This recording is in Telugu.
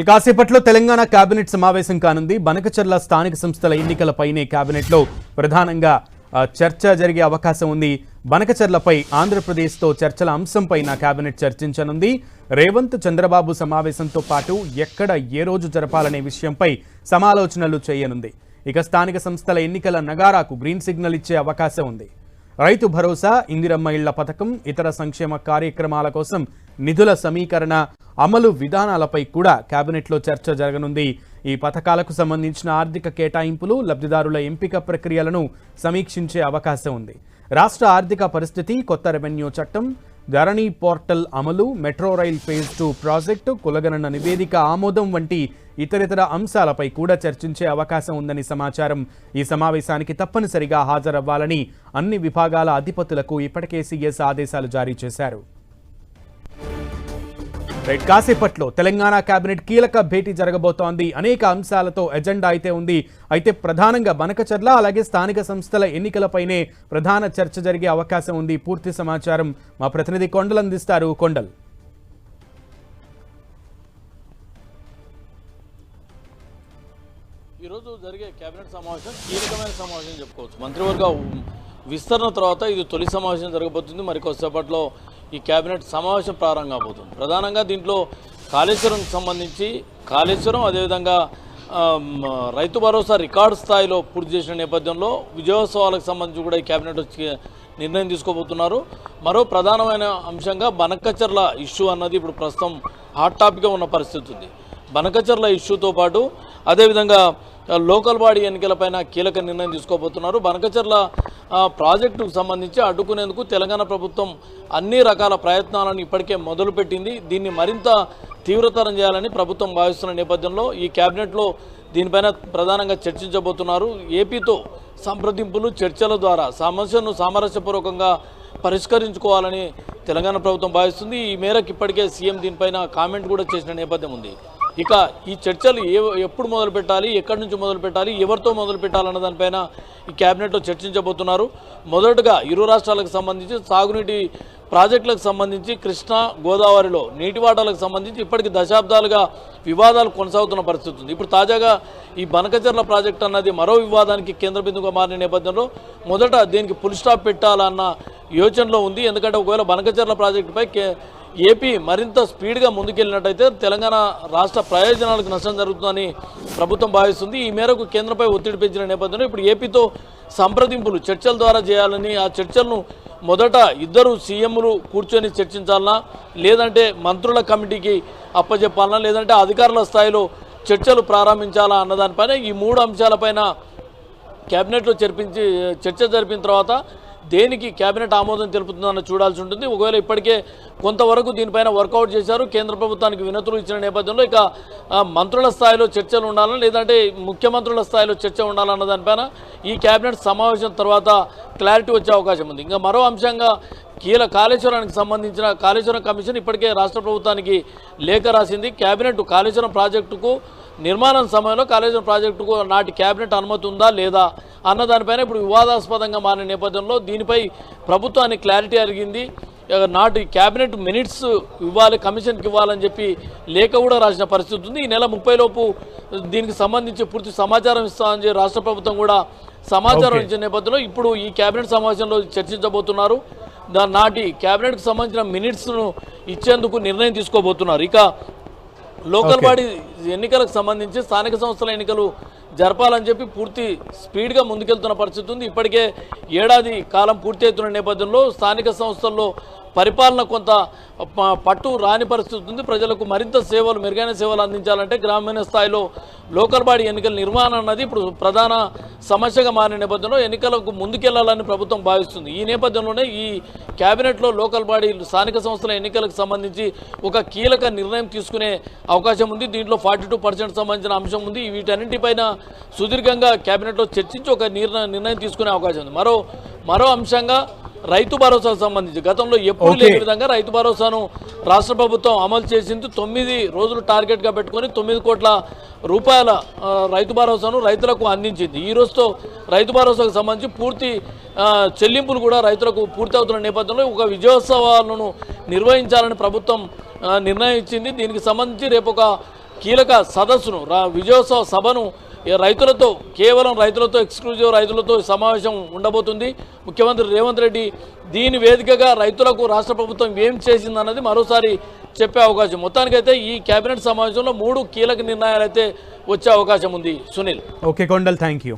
కాసేపట్లో తెలంగాణ కేబినెట్ సమావేశం కానుంది. బనకచర్ల స్థానిక సంస్థల ఎన్నికలపైనే కేబినెట్లో ప్రధానంగా చర్చ జరిగే అవకాశం ఉంది. బనకచర్లపై ఆంధ్రప్రదేశ్తో చర్చల అంశంపైన కేబినెట్ చర్చించనుంది. రేవంత్ చంద్రబాబు సమావేశంతో పాటు ఎక్కడ ఏ రోజు జరపాలనే విషయంపై సమాలోచనలు చేయనుంది. ఇక స్థానిక సంస్థల ఎన్నికల నగారాకు గ్రీన్ సిగ్నల్ ఇచ్చే అవకాశం ఉంది. రైతు భరోసా, ఇందిరమ్మ ఇళ్ల పథకం, ఇతర సంక్షేమ కార్యక్రమాల కోసం నిధుల సమీకరణ, అమలు విధానాలపై కూడా కేబినెట్లో చర్చ జరగనుంది. ఈ పథకాలకు సంబంధించిన ఆర్థిక కేటాయింపులు, లబ్ధిదారుల ఎంపిక ప్రక్రియలను సమీక్షించే అవకాశం ఉంది. రాష్ట్ర ఆర్థిక పరిస్థితి, కొత్త రెవెన్యూ చట్టం, ధరణి పోర్టల్ అమలు, మెట్రో రైల్ ఫేజ్ 2 ప్రాజెక్టు, కులగణన నివేదిక ఆమోదం వంటి ఇతరితర అంశాలపై కూడా చర్చించే అవకాశం ఉందని సమాచారం. ఈ సమావేశానికి తప్పనిసరిగా హాజరవ్వాలని అన్ని విభాగాల అధిపతులకు ఇప్పటికే సీఎస్ ఆదేశాలు జారీ చేశారు. కాసేపట్లో తెలంగాణ కేబినెట్ కీలక భేటీ జరగబోతోంది. అనేక అంశాలతో ఎజెండా అయితే ఉంది. అయితే ప్రధానంగా బనకచర్ల అలాగే స్థానిక సంస్థల ఎన్నికలపైనే ప్రధాన చర్చ జరిగే అవకాశం ఉంది. పూర్తి సమాచారం మా ప్రతినిధి కొండల్ అందిస్తారు. కొండల్, ఈరోజు జరిగే కేబినెట్ సమావేశం కీలకమైన సమావేశం చెప్పుకోవచ్చు. మంత్రివర్గ విస్తరణ తర్వాత ఇది తొలి సమావేశం జరగబోతుంది. మరి కొద్దిసేపట్లో ఈ కేబినెట్ సమావేశం ప్రారంభం కాబోతుంది. ప్రధానంగా దీంట్లో కాళేశ్వరంకి సంబంధించి అదేవిధంగా రైతు భరోసా రికార్డు స్థాయిలో పూర్తి చేసిన నేపథ్యంలో విజయోత్సవాలకు సంబంధించి కూడా ఈ కేబినెట్ వచ్చి నిర్ణయం తీసుకోబోతున్నారు. మరో ప్రధానమైన అంశంగా బనకచర్ల ఇష్యూ అన్నది ఇప్పుడు ప్రస్తుతం హాట్ టాపిక్గా ఉన్న పరిస్థితి ఉంది. బనకచర్ల ఇష్యూతో పాటు అదేవిధంగా లోకల్ బాడీ ఎన్నికలపైన కీలక నిర్ణయం తీసుకోబోతున్నారు. బనకచర్ల ప్రాజెక్టుకు సంబంధించి అడ్డుకునేందుకు తెలంగాణ ప్రభుత్వం అన్ని రకాల ప్రయత్నాలను ఇప్పటికే మొదలుపెట్టింది. దీన్ని మరింత తీవ్రతరం చేయాలని ప్రభుత్వం భావిస్తున్న నేపథ్యంలో ఈ కేబినెట్లో దీనిపైన ప్రధానంగా చర్చించబోతున్నారు. ఏపీతో సంప్రదింపులు, చర్చల ద్వారా సమస్యను సామరస్యపూర్వకంగా పరిష్కరించుకోవాలని తెలంగాణ ప్రభుత్వం భావిస్తుంది. ఈ మేరకు ఇప్పటికే సీఎం దీనిపైన కామెంట్ కూడా చేసిన నేపథ్యం ఉంది. ఇక ఈ చర్చలు ఎప్పుడు మొదలు పెట్టాలి, ఎక్కడి నుంచి మొదలు పెట్టాలి, ఎవరితో మొదలు పెట్టాలన్న దానిపైన ఈ కేబినెట్లో చర్చించబోతున్నారు. మొదటగా ఇరు రాష్ట్రాలకు సంబంధించి సాగునీటి ప్రాజెక్టులకు సంబంధించి కృష్ణా, గోదావరిలో నీటి వాటాలకు సంబంధించి ఇప్పటికి దశాబ్దాలుగా వివాదాలు కొనసాగుతున్న పరిస్థితి ఉంది. ఇప్పుడు తాజాగా ఈ బనకచర్ల ప్రాజెక్టు అన్నది మరో వివాదానికి కేంద్ర బిందువుగా మారిన నేపథ్యంలో మొదట దీనికి ఫుల్ స్టాప్ పెట్టాలన్న యోచనలో ఉంది. ఎందుకంటే ఒకవేళ బనకచర్ల ప్రాజెక్టుపై ఏపీ మరింత స్పీడ్గా ముందుకెళ్ళినట్టయితే తెలంగాణ రాష్ట్ర ప్రయోజనాలకు నష్టం జరుగుతుందని ప్రభుత్వం భావిస్తుంది. ఈ మేరకు కేంద్రంపై ఒత్తిడి పెంచిన నేపథ్యంలో ఇప్పుడు ఏపీతో సంప్రదింపులు, చర్చల ద్వారా చేయాలని, ఆ చర్చలను మొదట ఇద్దరు సీఎంలు కూర్చొని చర్చించాలన్నా, లేదంటే మంత్రుల కమిటీకి అప్పచెప్పాలన్నా, లేదంటే అధికారుల స్థాయిలో చర్చలు ప్రారంభించాలా అన్నదానిపైన ఈ 3 అంశాలపైన కేబినెట్లో చర్చ జరిపిన తర్వాత దేనికి కేబినెట్ ఆమోదం తెలుపుతుందన్న చూడాల్సి ఉంటుంది. ఒకవేళ ఇప్పటికే కొంతవరకు దీనిపైన వర్కౌట్ చేశారు, కేంద్ర ప్రభుత్వానికి వినతులు ఇచ్చిన నేపథ్యంలో ఇక మంత్రుల స్థాయిలో చర్చలు ఉండాలని, లేదంటే ముఖ్యమంత్రుల స్థాయిలో చర్చ ఉండాలన్న దానిపైన ఈ కేబినెట్ సమావేశం తర్వాత క్లారిటీ వచ్చే అవకాశం ఉంది. ఇంకా మరో అంశంగా కాళేశ్వరానికి సంబంధించిన కాళేశ్వరం కమిషన్ ఇప్పటికే రాష్ట్ర ప్రభుత్వానికి లేఖ రాసింది. కేబినెట్ కాళేశ్వరం ప్రాజెక్టుకు నిర్మాణం సమయంలో కాళేశ్వరం ప్రాజెక్టుకు నాటి కేబినెట్ అనుమతి ఉందా లేదా అన్న దానిపైన ఇప్పుడు వివాదాస్పదంగా మారిన నేపథ్యంలో దీనిపై ప్రభుత్వానికి క్లారిటీ అడిగింది. నాటి కేబినెట్ మినిట్స్ ఇవ్వాలి, కమిషన్కి ఇవ్వాలని చెప్పి లేఖ కూడా రాసిన పరిస్థితి ఉంది. ఈ నెల 30 లోపు దీనికి సంబంధించి పూర్తి సమాచారం ఇస్తామని చెప్పి రాష్ట్ర ప్రభుత్వం కూడా సమాచారం ఇచ్చిన నేపథ్యంలో ఇప్పుడు ఈ కేబినెట్ సమావేశంలో చర్చించబోతున్నారు. నాటి కేబినెట్కి సంబంధించిన మినిట్స్ను ఇచ్చేందుకు నిర్ణయం తీసుకోబోతున్నారు. ఇక లోకల్ బాడీ ఎన్నికలకు సంబంధించి స్థానిక సంస్థల ఎన్నికలు జరపాలని చెప్పి పూర్తి స్పీడ్గా ముందుకెళ్తున్న పరిస్థితి ఉంది. ఇప్పటికే ఏడాది కాలం పూర్తి అవుతున్న నేపథ్యంలో స్థానిక సంస్థల్లో పరిపాలన కొంత పట్టు రాని పరిస్థితి ఉంది. ప్రజలకు మరింత మెరుగైన సేవలు అందించాలంటే గ్రామీణ స్థాయిలో లోకల్ బాడీ ఎన్నికల నిర్వహణ అన్నది ఇప్పుడు ప్రధాన సమస్యగా మారిన నేపథ్యంలో ఎన్నికలకు ముందుకెళ్లాలని ప్రభుత్వం భావిస్తుంది. ఈ నేపథ్యంలోనే ఈ కేబినెట్లో లోకల్ బాడీ స్థానిక సంస్థల ఎన్నికలకు సంబంధించి ఒక కీలక నిర్ణయం తీసుకునే అవకాశం ఉంది. దీంట్లో 42% సంబంధించిన అంశం ఉంది. వీటన్నింటిపైన సుదీర్ఘంగా కేబినెట్లో చర్చించి ఒక నిర్ణయం తీసుకునే అవకాశం ఉంది. మరో అంశంగా రైతు భరోసాకు సంబంధించి గతంలో ఎప్పుడు లేని విధంగా రైతు భరోసాను రాష్ట్ర ప్రభుత్వం అమలు చేసింది. 9 రోజులు టార్గెట్గా పెట్టుకొని 9 కోట్ల రూపాయల రైతు భరోసాను రైతులకు అందించింది. ఈ రోజుతో రైతు భరోసాకు సంబంధించి పూర్తి చెల్లింపులు కూడా రైతులకు పూర్తి అవుతున్న నేపథ్యంలో ఒక విజయోత్సవాలను నిర్వహించాలని ప్రభుత్వం నిర్ణయం ఇచ్చింది. దీనికి సంబంధించి రేపు ఒక కీలక సదస్సును విజయోత్సవ సభను రైతులతో కేవలం రైతులతో ఎక్స్క్లూజివ్ రైతులతో సమావేశం ఉండబోతుంది. ముఖ్యమంత్రి రేవంత్ రెడ్డి దీని వేదికగా రైతులకు రాష్ట్ర ప్రభుత్వం ఏం చేసిందన్నది మరోసారి చెప్పే అవకాశం. మొత్తానికైతే ఈ కేబినెట్ సమావేశంలో 3 కీలక నిర్ణయాలు అయితే వచ్చే అవకాశం ఉంది. Sunil. Okay Kondal, thank you.